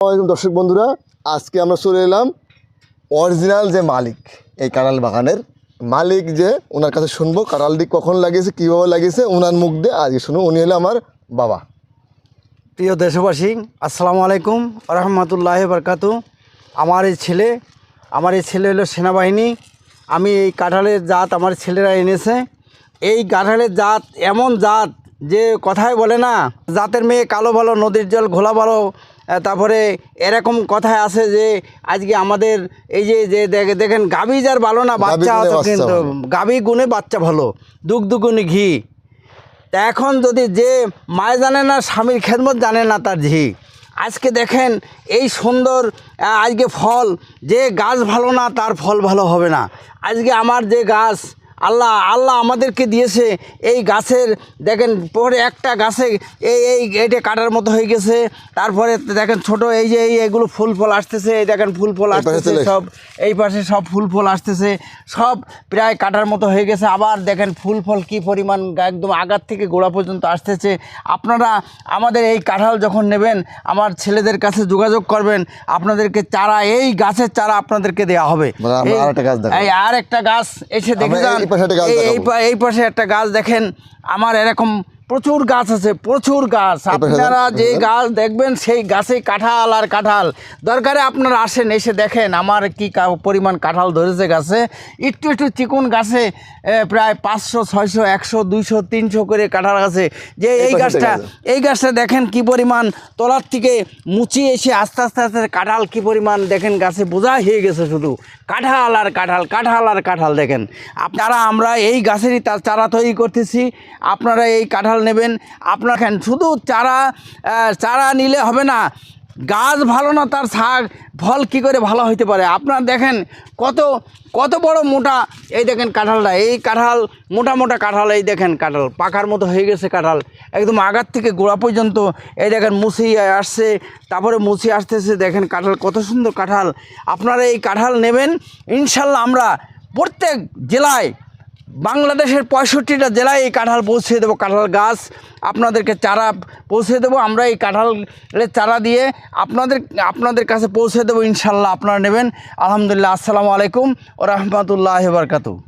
দর্শক বন্ধুরা, আজকে আমরা চলে এলাম অরিজিনাল যে মালিক, এই কাঁঠাল বাগানের মালিক, যে ওনার কাছে শুনবো কাঁঠালটি কখন লাগিয়েছে, কীভাবে লাগিয়েছে, ওনার মুখ দিয়ে আজকে শুনবো। উনি হলো আমার বাবা। প্রিয় দেশবাসী, আসসালামু আলাইকুম রহমতুল্লাহি বারকাতু। আমার এই ছেলে হলো সেনাবাহিনী। আমি এই কাঁঠালের জাত আমার ছেলেরা এনেছে। এই কাঁঠালের জাত এমন জাত যে কথাই বলে না, জাতের মেয়ে কালো ভালো নদীর জল ঘোলা ভালো। তারপরে এরকম কথায় আছে যে আজকে আমাদের এই যে দেখেন গাভী যার ভালো না বাচ্চা হতো, কিন্তু গাভী গুণে বাচ্চা ভালো, দুগুণে ঘি। তা এখন যদি যে মায় জানে না স্বামীর খেদমত জানে না তার ঝি। আজকে দেখেন এই সুন্দর আজকে ফল, যে গাছ ভালো না তার ফল ভালো হবে না। আজকে আমার যে গাছ আল্লাহ আমাদেরকে দিয়েছে, এই গাছের দেখেন পরে একটা গাছে এইটা কাটার মতো হয়ে গেছে। তারপরে দেখেন ছোট এই যে এইগুলো ফুল ফল আসতেছে, এই দেখেন ফুল ফল আসতেছে সব, এই পাশে সব ফুল ফল আসতেছে, সব প্রায় কাটার মতো হয়ে গেছে। আবার দেখেন ফুল ফল কী পরিমাণ একদম আগার থেকে গোড়া পর্যন্ত আসতেছে। আপনারা আমাদের এই কাঁঠাল যখন নেবেন আমার ছেলেদের কাছে যোগাযোগ করবেন, আপনাদেরকে চারা, এই গাছের চারা আপনাদেরকে দেওয়া হবে। এই আর একটা গাছ এসে দেখে যান, এই পাশে একটা গাছ দেখেন। আমার এরকম প্রচুর গাছ আছে, প্রচুর গাছ। আপনারা যে গাছ দেখবেন সেই গাছে কাঁঠাল আর কাঁঠাল। দরকারে আপনারা আসেন, এসে দেখেন আমার কি পরিমাণ কাঁঠাল ধরেছে গাছে। একটু চিকন গাছে প্রায় 500, 600, 100, 200, 300 করে কাঁঠাল আছে। যে এই গাছটা দেখেন কি পরিমাণ তলার থেকে মুচি এসে আস্তে আস্তে কাঁঠাল কি পরিমাণ দেখেন গাছে বোঝা হয়ে গেছে। শুধু কাঁঠাল আর কাঁঠাল, কাঁঠাল আর কাঁঠাল। দেখেন আপনারা, আমরা এই গাছেরই তার চারা তৈরি করতেছি। আপনারা এই কাঁঠাল নেবেন। আপনারা শুধু চারা নিলে হবে না, গাছ ভালো না তার শাক ফল কি করে ভালো হইতে পারে। আপনারা দেখেন কত বড় মোটা, এই দেখেন কাঁঠালটা, এই কাঁঠাল মোটা কাঁঠাল। এই দেখেন কাঁঠাল পাকার মতো হয়ে গেছে, কাঁঠাল একদম আগার থেকে গোড়া পর্যন্ত। এই দেখেন মুছি আসছে, তারপরে মুছি আসতেছে। দেখেন কাঁঠাল কত সুন্দর কাঁঠাল। আপনারা এই কাঁঠাল নেবেন ইনশাল্লাহ। আমরা প্রত্যেক জেলায়, বাংলাদেশের 65টা জেলায় এই কাঁঠাল পৌঁছে দেবো। কাঁঠাল গাছ আপনাদেরকে চারা পৌঁছে দেবো। আমরা এই কাঁঠালের চারা দিয়ে আপনাদের কাছে পৌঁছে দেবো ইনশাল্লাহ। আপনারা নেবেন। আলহামদুলিল্লাহ। আসসালামু আলাইকুম ওয়া রাহমাতুল্লাহি ওয়া বারাকাতুহু।